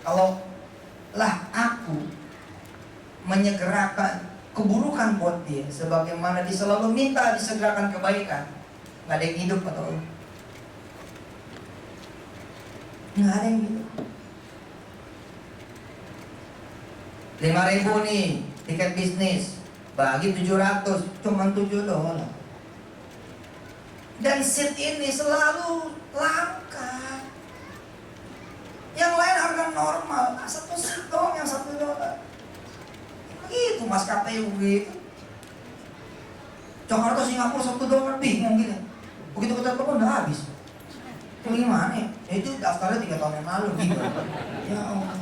Kalau lah aku menyegerakan keburukan buat dia, sebagaimana dia selalu minta disegerakan kebaikan, nggak ada yang hidup atau nggak ada yang hidup. 5.000 nih tiket bisnis, bagi 700, cuma $7. Dan seat ini selalu langka. Yang lain harga normal, satu seat doang yang $1. Begitu maskapai begitu. Jakarta Singapura $1 bingung gitu. Begitu kita telepon udah habis. Itu gimana ya? Itu daftarnya 3 tahun yang lalu gitu. Ya Allah.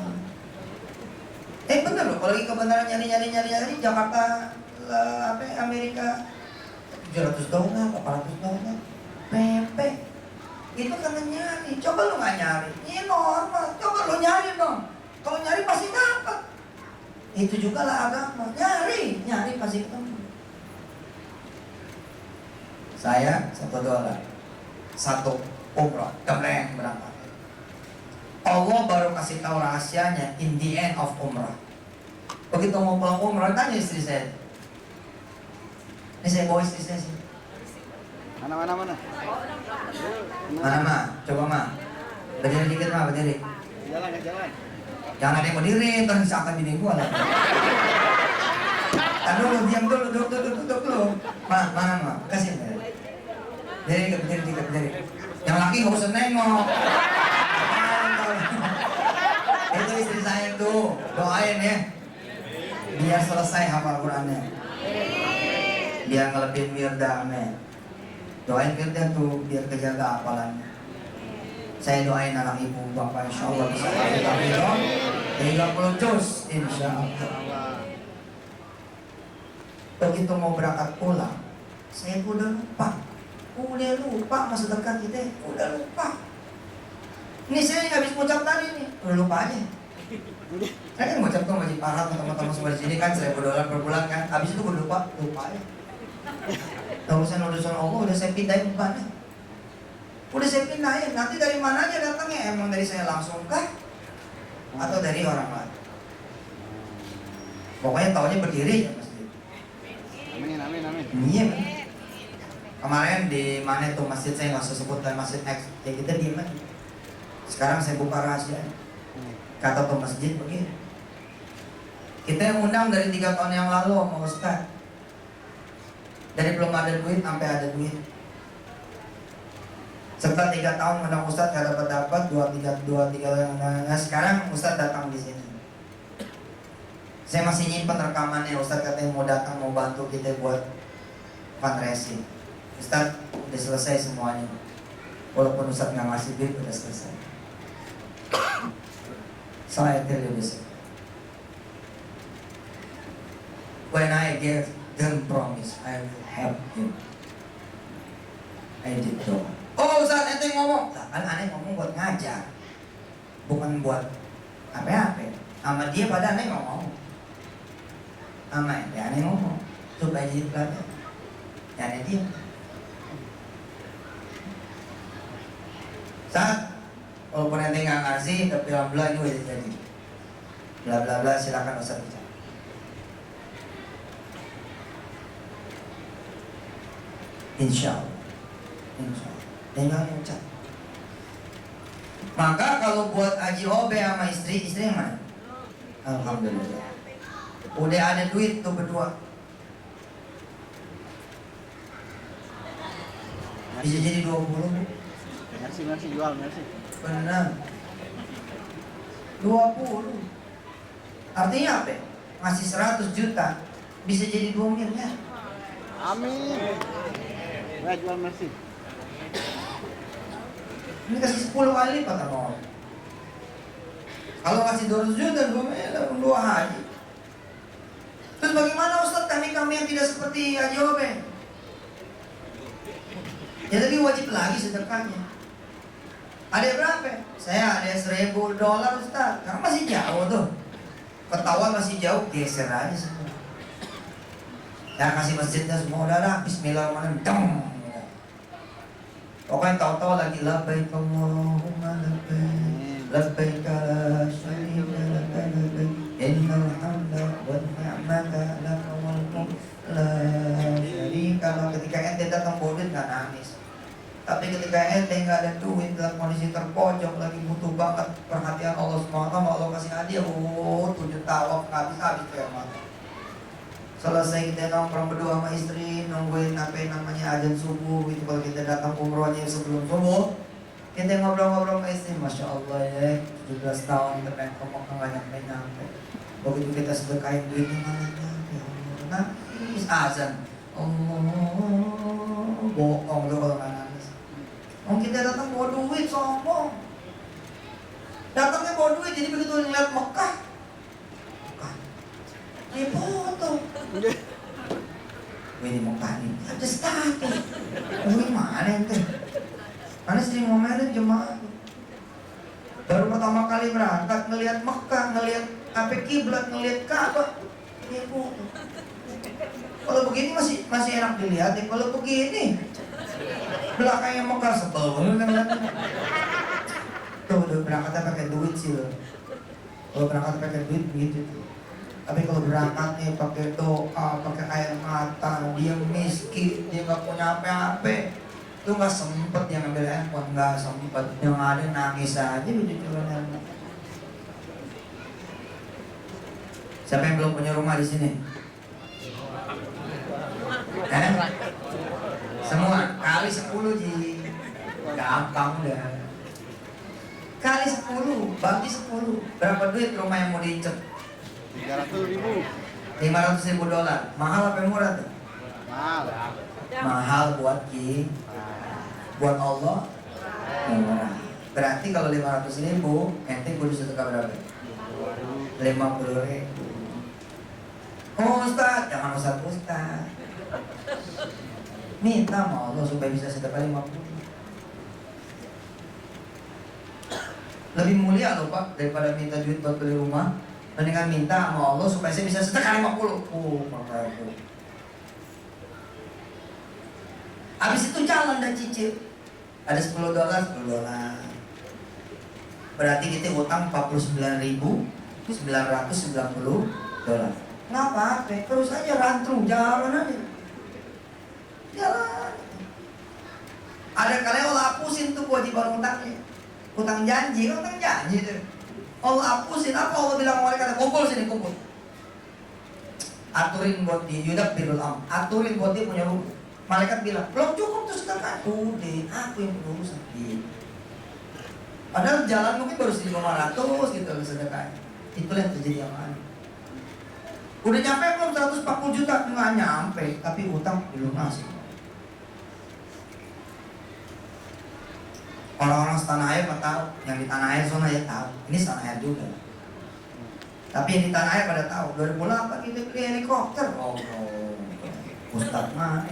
Bener loh, kalau lagi kebenaran nyari Jakarta Amerika $700, $800, PP. Itu karena nyari. Coba lu nggak nyari, ini normal. Coba lu nyari dong. Kalau nyari pasti dapat. Itu juga lah agama. Nyari pasti ketemu. Saya $1, 1 umrah, kemreng berangkat. Allah baru kasih tahu rahasianya in the end of umrah. Begitu mau pulang umrah, tanya istri saya. Ini saya bawa istri saya sih. Mana? Mana ma? Coba ma. Berdiri dikit ma, berdiri. Jalan. Jangan ada yang berdiri, ntar misalkan bini gua lah. Kan dulu, diam dulu, duduk dulu. Mana? Kasih. Berdiri dikit. Yang laki nggak usah nengok. Itu istri saya tuh, doain ya. Biar selesai hafal Qurannya. Biar ngelebihin wirda, amin. Doain wirda tuh, biar kejaga hafalannya. Saya doain anak ibu bapak, insya Allah bisa hafal 30 juz, insya Allah. Begitu mau berangkat pulang, saya udah lupa masa dekat kita, udah lupa. Ini saya habis ngucap tadi nih, udah lupa aja. Saya kan ngucap tuh wajib pahala teman-teman semua di sini kan $1.000 per bulan kan. Habis itu gue lupa aja. Urusan Allah udah saya pindahin bukannya. Udah saya pindahin. Nanti dari mana aja datangnya? Emang dari saya langsung kah? Atau dari orang lain? Pokoknya taunya berdiri ya masjid. Amin. Iya kan? Kemarin di mana tuh masjid, saya nggak usah sebut kan, masjid X. Ya kita diem aja. Sekarang saya buka rahasia. Kata tuh masjid begini. Kita yang undang dari 3 tahun yang lalu sama Ustaz. Dari belum ada duit sampai ada duit. Setelah 3 tahun undang Ustaz gak dapat 2-3. Nah, sekarang Ustaz datang di sini. Saya masih nyimpen rekamannya. Ustaz katanya mau datang mau bantu kita buat fundraising. Ustaz udah selesai semuanya. Walaupun Ustaz nggak ngasih duit udah selesai. Saya tell you this. When I gave them promise, I will help you. I did doa. Oh Ustaz, ente ngomong. Lah kan aneh ngomong buat ngajar, bukan buat apa-apa. Sama dia pada aneh ngomong. Sama ente aneh ngomong. Coba jadi pelajar. Ya aneh dia. Saat walaupun ente nggak ngasih, tapi alhamdulillah ini udah jadi. Bla bla bla, silakan Ustaz bicara. Insya Allah. Tinggal ucap. Maka kalau buat Haji Obe sama istri yang mana? Alhamdulillah. Udah ada duit tuh berdua. Bisa jadi 20. Merci jual. Benar. 20. Artinya apa? Ngasih 100 juta bisa jadi 2 miliar. Amin. Jual merci. Ini kasih 10 kali lipat sama orang. Kalau kasih 200 juta 2 miliar 2 haji. Terus bagaimana Ustaz kami yang tidak seperti Haji Obe? Ya tadi wajib lagi sedekahnya. Ada berapa? Saya ada $1.000 Ustaz. Karena masih jauh tuh. Ketahuan masih jauh, geser aja semua. Ya kasih masjidnya semua udah lah. Bismillahirrahmanirrahim. Pokoknya tahu-tahu lagi labbaik Allahumma labbaik la syarika Tapi ketika ente nggak ada duit dalam kondisi terpojok lagi butuh banget perhatian Allah SWT, Allah kasih hadiah, 7 tahun habis-habis tuh ya mata. Selesai kita nongkrong berdua sama istri, nungguin apa yang namanya azan subuh gitu. Kalau kita datang umrohnya sebelum subuh, kita ngobrol-ngobrol sama istri, Masya Allah ya, 17 tahun kita pengen ngomong nggak nyampe-nyampe. Begitu kita sedekahin duitnya malah nyampe. Nangis azan, bohong tuh kalau nggak nangis. Kita datang bawa duit, sombong. Datangnya bawa duit, jadi begitu ngeliat Mekah, dia foto. Ini Mekah nih, ada status. Mana ente? Mana sering ngomelin jemaah. Baru pertama kali berangkat ngelihat Mekah, ngelihat apa kiblat, ngelihat Ka'bah, dia foto. Kalau begini masih enak dilihat, kalau begini belakangnya Mekah sebel banget. Tuh berangkatnya pakai duit sih loh. Kalau berangkat pakai duit begitu tuh. Tapi kalau berangkatnya pakai doa, pakai air mata, dia miskin, dia nggak punya apa-apa, itu nggak sempet yang ngambil handphone, nggak sempet. Yang ada nangis aja begitu. Siapa yang belum punya rumah di sini? Semua kali 10 ji, gampang dah. Kali 10, bagi 10. Berapa duit rumah yang mau diinjek? 300.000. $500.000. Mahal apa yang murah tuh? Mahal. Mahal buat Ki. Buat Allah murah. Berarti kalau 500.000, ente kudu sedekah berapa? 50.000. Oh Ustaz, jangan Ustaz. Minta sama Allah supaya bisa sedekah 50. Lebih mulia loh Pak daripada minta duit buat beli rumah. Mendingan minta sama Allah supaya saya bisa sedekah 50. Makanya. Habis itu jalan dan cicil. Ada $10, $10. Berarti kita utang $49.990. Nggak apa-apa, terus aja rantru, jalan aja. Jalan. Ada kali Allah hapusin tuh kewajiban utangnya. Utang janji tuh. Allah hapusin, apa Allah bilang sama mereka? Kumpul sini, kumpul. Aturin buat dia, yudabbirul amr. Aturin buat dia punya rumah. Malaikat bilang, belum cukup tuh sedekah. Udah, aku yang berurusan. Padahal jalan mungkin baru 1.500 gitu sedekahnya. Itulah yang terjadi yang aneh. Udah nyampe belum 140 juta? Nggak nyampe, tapi utang belum masuk. Orang-orang setanah air mah tahu, yang di tanah air zona ya tahu. Ini setanah air juga. Tapi yang di tanah air pada tahu. 2008 kita beli helikopter. Oh, Ustadz mah.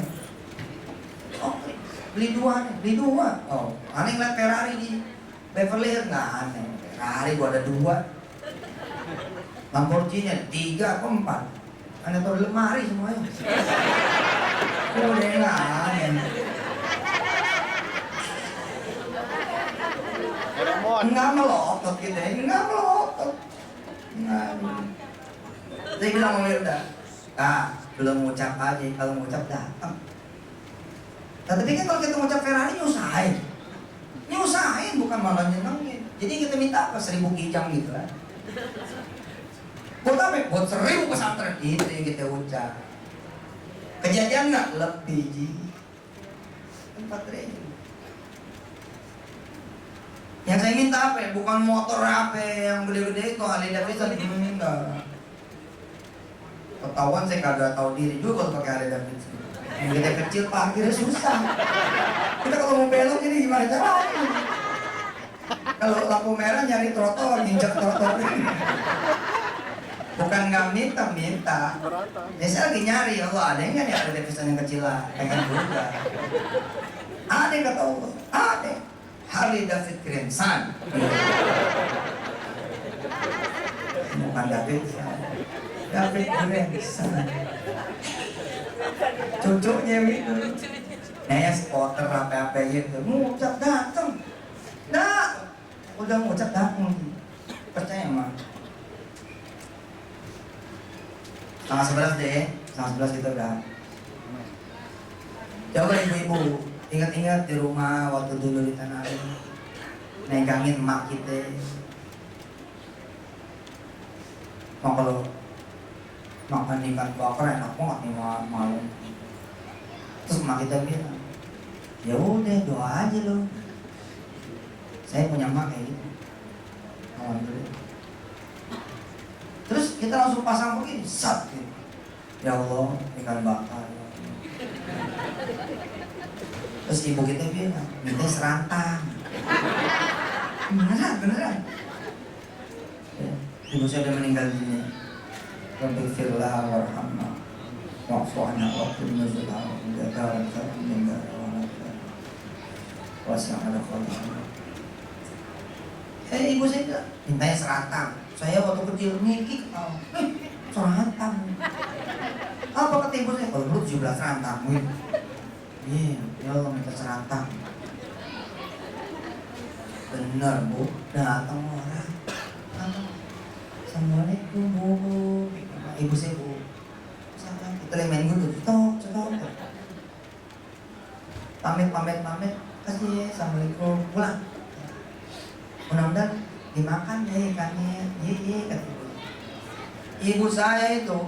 Oh, beli dua. Oh, aneh ngeliat Ferrari di Beverly Hills, nggak aneh. Ferrari gua ada 2. Lamborghini ada 3 atau 4. Aneh tahu di lemari semuanya. Udah nggak aneh. Enggak melotot gitu ya, enggak melotot. Saya bilang sama Mirda, belum ngucap aja, kalau ngucap datang. Nah, tapi kan kalau kita ngucap Ferrari nyusahin bukan malah nyenengin. Jadi kita minta apa? 1.000 kijang gitu kan. Buat apa? Buat 1.000 pesantren itu yang kita ucap. Kejadian nggak? Lebih ji 4.000. Yang saya minta apa ya? Bukan motor apa yang gede-gede itu, Harley Davidson. Enggak. Ketahuan saya kagak tahu diri juga kalau pakai Harley Davidson. Yang gede kecil parkirnya susah. Kita kalau mau belok ini gimana caranya? Kalau lampu merah nyari trotoar, nginjak trotoar. Bukan nggak minta. Ya saya lagi nyari, Allah ada nggak nih Harley Davidson yang kecil lah? Pengen juga. Ada kata Allah, ada. Harley Davidson. Bukan Davidson. Davidson. Cucunya itu. Nanya spotter apa-apa gitu. Ngucap dateng. Nah, udah ngucap dateng. Percaya mah. 10:30 deh. 10:30 kita udah. Coba ibu-ibu Ingat-ingat di rumah waktu dulu di Tanah Air, megangin emak kita. Mau kalau makan ikan bakar enak banget nih malu. Terus emak kita bilang, ya udah doa aja lo. Saya punya emak kayak gitu. Alhamdulillah. Terus kita langsung pasang begini, sat gitu. Ya Allah, ikan bakar. Terus ibu kita bilang, minta serantang. Beneran. Ya, ibu saya udah meninggal dunia. Rabbi firlah warhamna wa'fu'ana wa'fir nuzulah wa'udakaran karam minggara wa'alakar wasi'ala khalifah. Ibu saya bilang, mintanya serantang. Saya waktu kecil ngikik, serantang. Apa kata ibu saya? Kalau dulu 17 serantang. Iya, ya Allah minta serantang. Bener bu, datang orang. Assalamualaikum bu. Ibu saya bu. Kita lagi main gundu, cetok. Pamit. Kasih, assalamualaikum. Pulang. Mudah-mudahan dimakan ya ikannya. Iya kata ibu. Ibu saya itu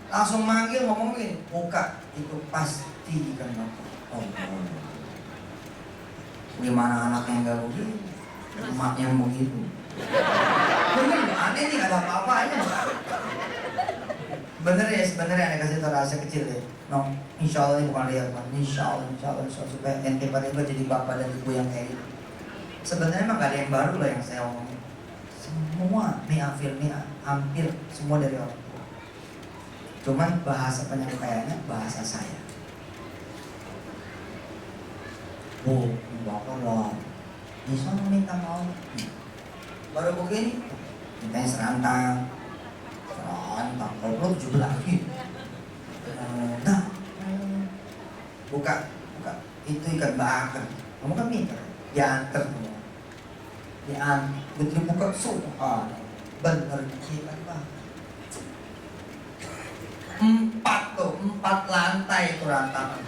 langsung manggil ngomong gini, buka itu pasti ikan bakar. Oh. Gimana anaknya nggak begitu, emaknya begitu. Bener aneh nih, ada apa-apanya. Bener ya, sebenarnya aneh kasih tau rahasia kecil ya. No, insya Allah ini bukan lihat kan. Insya Allah supaya ente pada jadi bapak dan ibu yang kayak gitu. Sebenarnya emang gak ada yang baru loh yang saya omongin. Semua hampir semua dari orang tua. Cuman bahasa penyampaiannya bahasa saya. Bu, bakar lah. Bisa minta maaf. Baru begini, mintanya serantang. Kalau belum 17 lagi. Nah, buka. Itu ikan bakar. Kamu kan minta, diantar semua. Betul buka semua. Bener ikan bakar. 4 lantai itu rantangan.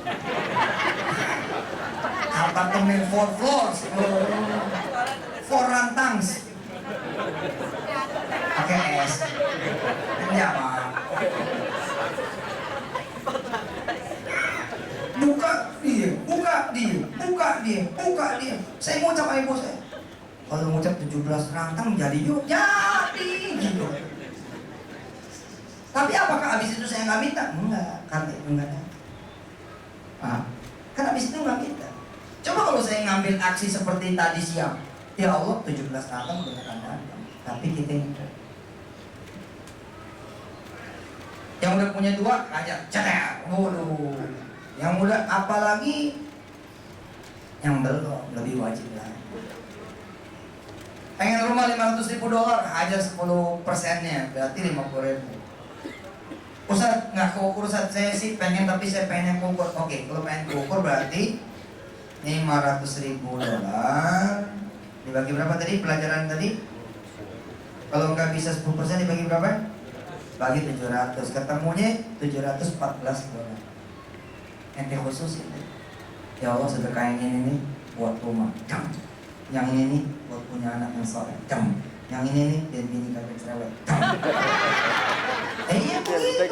Apartemen 4 floors, 4 rantangs. Pakai es. Ya Pak. Buka dia. Saya ngucap sama ibu saya. Kalau ngucap 17 rantang jadi yuk, jadi gitu. Tapi apakah habis itu saya nggak minta? Enggak, karena itu enggak ada. Kan habis itu nggak minta. Coba kalau saya ngambil aksi seperti tadi siang, ya Allah 17 rantang beneran datang, tapi kita enggak. Yang udah punya 2 aja, cetek, waduh. Yang udah apalagi yang belum lebih wajib lah. Pengen rumah $500.000, aja 10%-nya, berarti 50.000. Ustaz, nggak keukur Ustaz, saya sih pengen tapi saya pengen yang keukur. Oke, kalau pengen keukur berarti $500.000 dibagi berapa tadi pelajaran tadi? Kalau nggak bisa 10% dibagi berapa? Bagi 700, ketemunya $714. Ente khusus ini. Ya Allah, sedekah yang ini nih buat rumah, yang ini nih buat punya anak yang soleh, yang ini nih dan bini kagak cerewet. Iya begitu,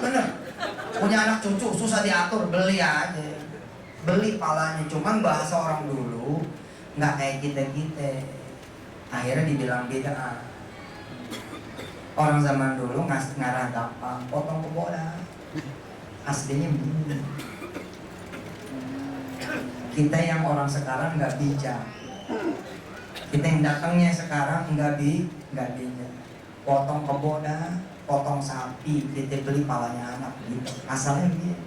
bener. Punya anak cucu susah diatur, beli aja, beli palanya. Cuman bahasa orang dulu nggak kayak kita. Akhirnya dibilang beda. Orang zaman dulu ngarah gampang, potong ke bola. Aslinya begini. Kita yang orang sekarang nggak bijak. Kita yang datangnya sekarang nggak bijak. Potong keboda, potong sapi, kita beli palanya anak gitu. Asalnya gitu.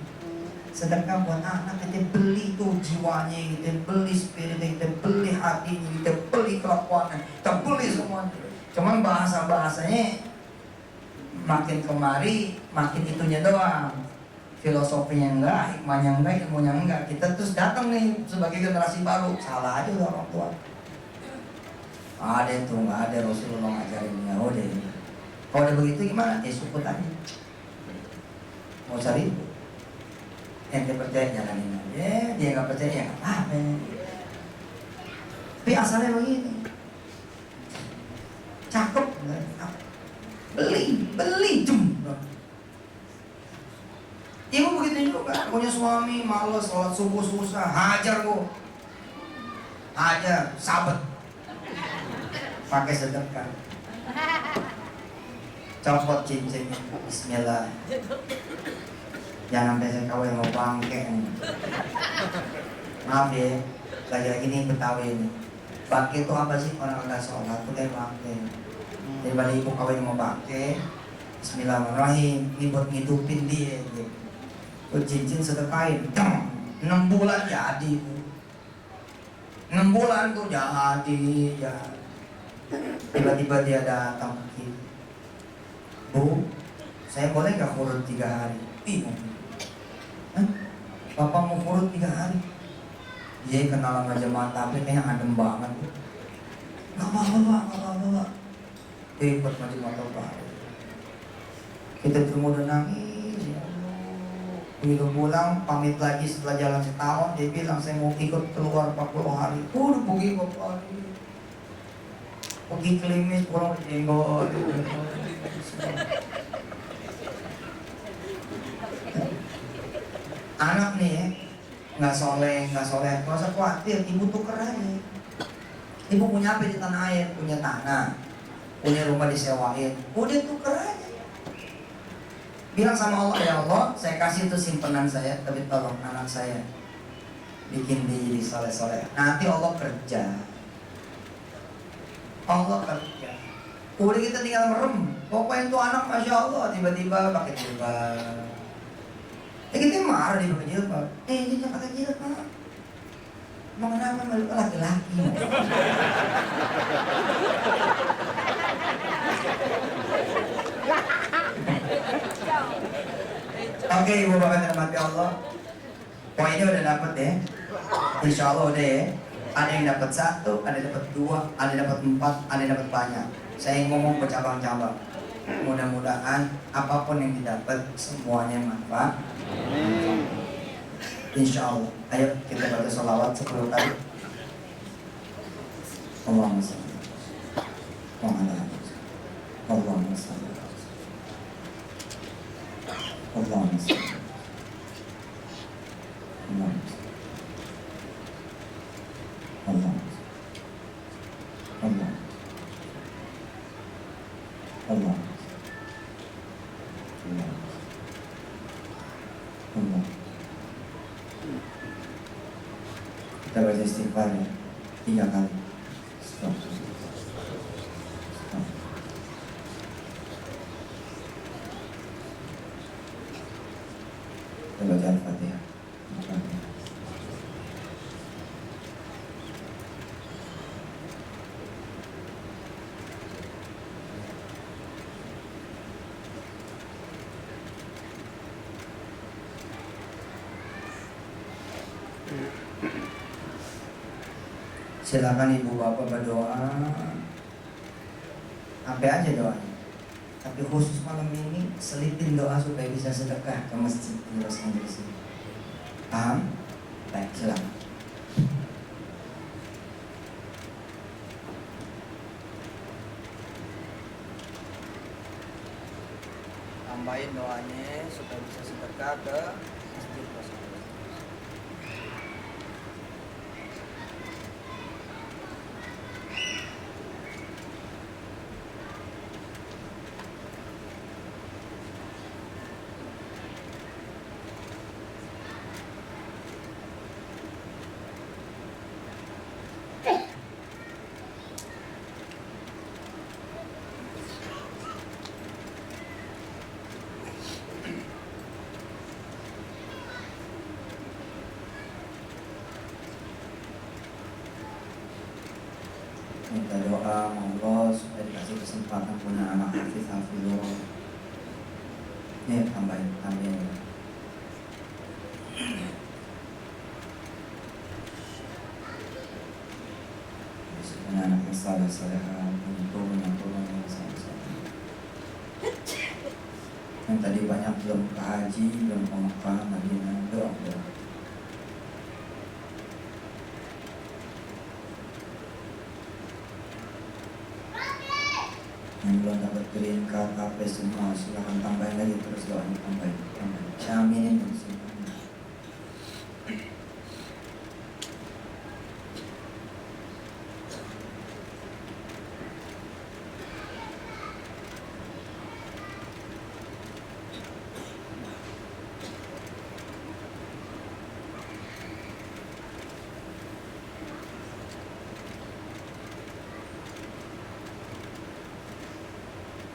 Sedangkan buat anak kita beli tuh jiwanya, kita beli spiritnya, kita beli hatinya, kita beli kelakuannya, kita beli semuanya. Cuman bahasanya makin kemari, makin itunya doang. Filosofinya enggak, hikmahnya enggak, ilmunya enggak. Kita terus datang nih sebagai generasi baru, salah aja orang tua. Ada tuh, nggak ada Rasulullah ngajarinnya. Udah, kalau udah begitu gimana? Ya syukur aja. Mau cari. Ente percaya jalanin aja, dia nggak percaya ya nggak apa-apa. Tapi asalnya begini, cakep, beli, Ibu begitu juga, punya suami males sholat subuh susah, hajar bu, hajar, sabet, pakai sedekah, copot cincinnya, Bismillah, jangan sampai saya kawin mau bangke, maaf ya, lagi-lagi nih Betawi ini, bangke itu apa sih orang nggak sholat tuh kayak bangke, daripada ibu kawin mau bangke, Bismillahirrahmanirrahim, ini buat ngidupin dia, gitu. Tuh cincin sedekahin, 6 bulan jadi, 6 bulan tuh jadi, ya. Tiba-tiba dia datang ke kita, Bu, saya boleh nggak kurut 3 hari? Bingung. Hah? Bapak mau kurut 3 hari? Dia kenal sama jemaah tabligh kayaknya adem banget. Nggak apa-apa Pak. Dia ikut majlis tabligh. Kita cuma udah nangis, ya Allah. Begitu pulang, pamit lagi setelah jalan setahun, dia bilang saya mau ikut keluar 40 hari. Udah pergi 40 hari. Pergi klimis, pulang jenggot. Anak nih ya, nggak soleh, nggak usah khawatir, ibu tuker aja. Ibu punya apa di tanah air? Punya tanah, punya rumah disewain, udah tuker aja. Bilang sama Allah, ya Allah, saya kasih itu simpanan saya, tapi tolong anak saya bikin dia jadi soleh-soleh. Nanti Allah kerja. Udah kita tinggal merem. Pokoknya itu anak Masya Allah, tiba-tiba pakai jilbab. Kita marah dia pakai jilbab. Dia jangan pakai jilbab. Mau kenapa malu laki-laki? Oke, ibu bapak dan mati Allah. Poinnya udah dapet ya. Insya Allah udah ya. Ada yang dapat 1, ada yang dapat 2, ada yang dapat 4, ada yang dapat banyak. Saya ngomong bercabang-cabang. Mudah-mudahan apapun yang didapat semuanya manfaat. Insya Allah. Ayo kita baca sholawat 10 kali. Allahumma shalli wa ala Allahumma shalli Allahumma shalli Allah Allah Allah Allah. Kita baca istighfar ya 3 kali. Stop. Kita baca Al-Fatihah. Silakan ibu bapak berdoa, apa aja doanya. Tapi khusus malam ini selipin doa supaya bisa sedekah ke masjid di Los Angeles ini. Paham? Baik, silakan. Tambahin doanya supaya bisa sedekah ke masjid Los Angeles. Minta doa Allah supaya dikasih kesempatan punya anak hafizullah. Nih tambahin. Punya anak yang saleh-salehan, punya turun yang saleh-saleh. Yang tadi banyak belum ke haji, belum ke Mekah, Madinah, doa. Yang belum dapat green card, apa semua, silahkan tambahin lagi terus doanya, tambahin. Saya aminin semua.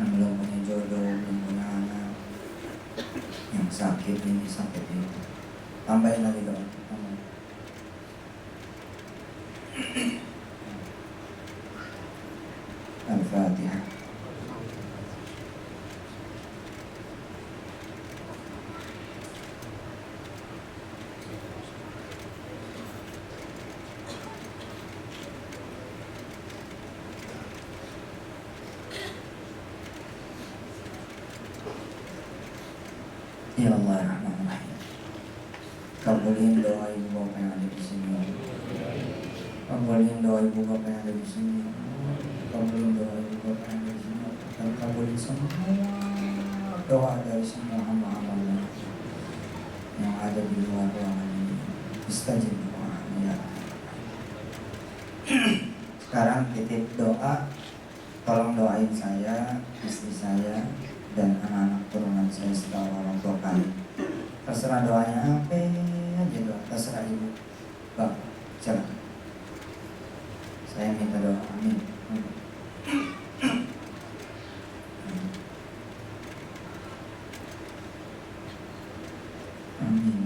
Yang belum punya jodoh, belum punya anak, yang sakit ini, sakit itu, tambahin lagi doa. Tambahin. Al-Fatihah. Ya Allah Rahman Rahim, kabulin doa ibu bapak yang ada di sini. Kabulin doa ibu bapak yang ada di sini. Kabulin doa ibu bapak yang ada di sini. Dan kabulin semua doa dari semua hamba-hamba yang ada di luar ruangan ini. Istajib doa ya. Sekarang titip doa, tolong doain saya, istri saya, dan anak-anak turunan saya setelah orang tua kami. Terserah doanya apa aja doa, terserah ibu. Bang, silakan. Saya minta doa, amin. Amin.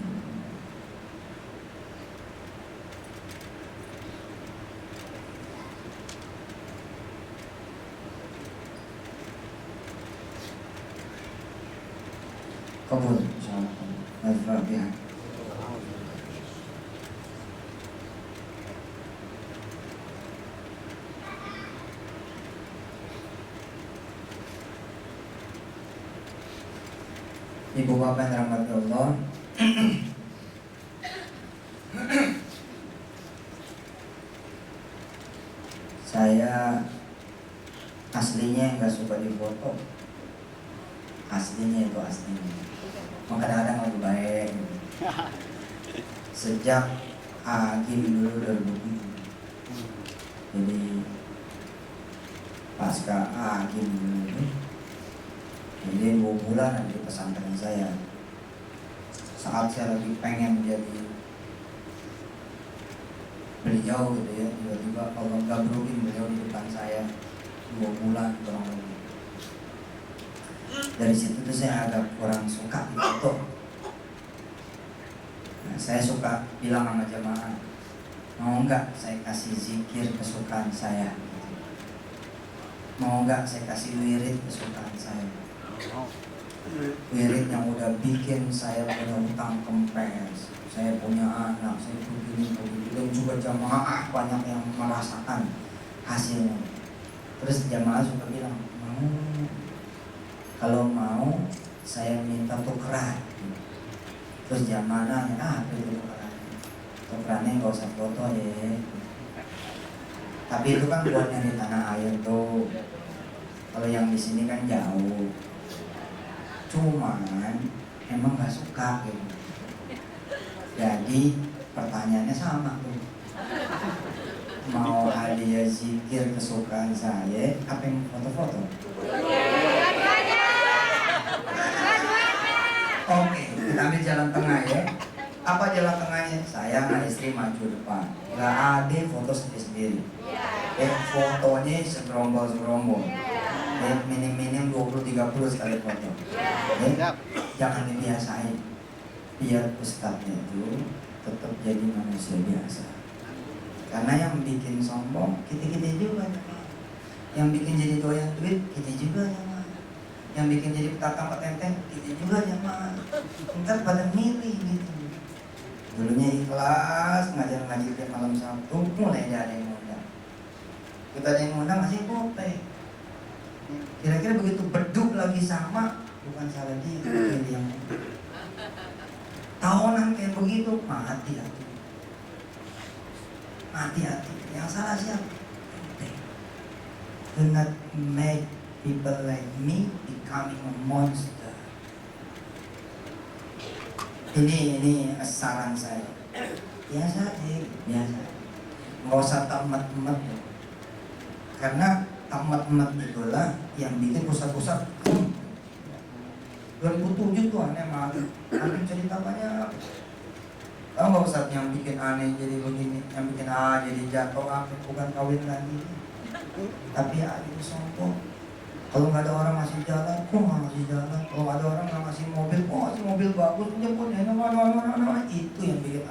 Kabul, insyaallah. Al-Fatihah. Ibu bapak yang dirahmati Allah, saya aslinya nggak suka difoto. Aslinya itu aslinya. Kadang-kadang lebih baik. Sejak Agim dulu 2007. Jadi pasca Agim dulu, jadi 2 bulan ada di pesantren saya. Saat saya lagi pengen jadi beliau gitu ya, tiba-tiba Allah gabrukin beliau di depan saya 2 bulan kurang lebih. Dari situ tuh saya agak kurang suka foto. Nah, saya suka bilang sama jemaah, mau nggak saya kasih zikir kesukaan saya? Mau nggak saya kasih wirid kesukaan saya? Wirid yang udah bikin saya punya utang kempes, saya punya anak, saya begini, dan juga jamaah banyak yang merasakan hasilnya. Terus jamaah suka bilang, kalau mau saya minta tukeran. Terus jamaah nanya, apa itu tukeran? Tukerannya nggak usah foto ya. Tapi itu kan buat yang di tanah air tuh. Kalau yang di sini kan jauh. Cuman emang nggak suka gitu. Jadi pertanyaannya sama tuh. Mau hadiah zikir kesukaan saya, apa yang foto-foto? Oke, kita ambil jalan tengah ya. Apa jalan tengahnya? Saya sama istri maju depan. Gak ada foto sendiri-sendiri. Fotonya segerombol-segerombol. Minim-minim 20-30 sekali foto. Jangan dibiasain. Biar ustadznya itu tetap jadi manusia biasa. Karena yang bikin sombong, kita-kita juga. Yang bikin jadi doyan duit, kita juga ya. Yang bikin jadi petatang petenteng, kita juga ya mah. Ntar pada milih gitu. Dulunya ikhlas, ngajar-ngajar tiap malam Sabtu, mulai ada yang ngundang. Kita ada yang ngundang masih gope. Kira-kira begitu beduk lagi sama, bukan salah dia, dia yang tahunan kayak begitu, hati-hati. Hati-hati, yang salah siapa? Ente. Do not make people like me becoming a monster. Ini saran saya. Biasa biasa. Nggak usah tamat-tamat. Karena tamat-tamat itulah yang bikin pusat-pusat. 2007 tuh aneh banget. Nanti cerita banyak. Tahu nggak Ustaz yang bikin aneh jadi begini, yang bikin jadi jatuh apa, bukan kawin lagi. Tapi itu sombong. Kalau nggak ada orang ngasih jalan, kok nggak ngasih jalan? Kalau ada orang nggak ngasih mobil, kok ngasih mobil bagus, jemput, itu yang bikin